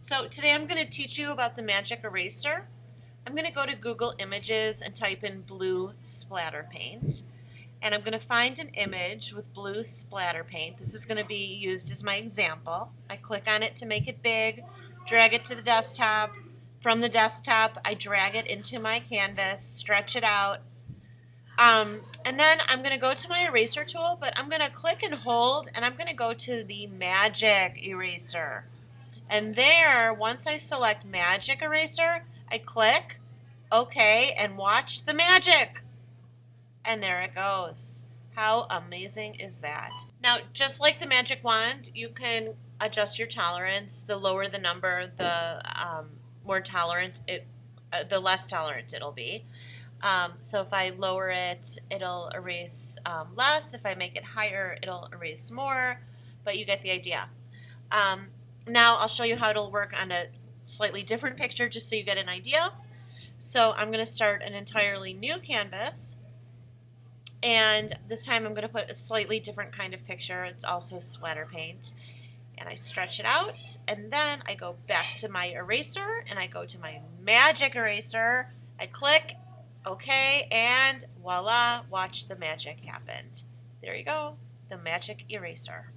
So today I'm going to teach you about the magic eraser. I'm going to go to Google Images and type in blue splatter paint. And I'm going to find an image with blue splatter paint. This is going to be used as my example. I click on it to make it big, drag it to the desktop. From the desktop, I drag it into my canvas, stretch it out. And then I'm going to go to my eraser tool, but I'm going to click and hold, and I'm going to go to the magic eraser. And there, once I select Magic Eraser, I click OK and watch the magic. And there it goes. How amazing is that? Now, just like the magic wand, you can adjust your tolerance. The lower the number, the more tolerant the less tolerant it'll be. So if I lower it, it'll erase less. If I make it higher, it'll erase more. But you get the idea. Now I'll show you how it'll work on a slightly different picture just so you get an idea. So I'm going to start an entirely new canvas, and this time I'm going to put a slightly different kind of picture. It's also splatter paint, and I stretch it out, and then I go back to my eraser and I go to my magic eraser. I click OK, and voila, watch the magic happen. There you go, the magic eraser.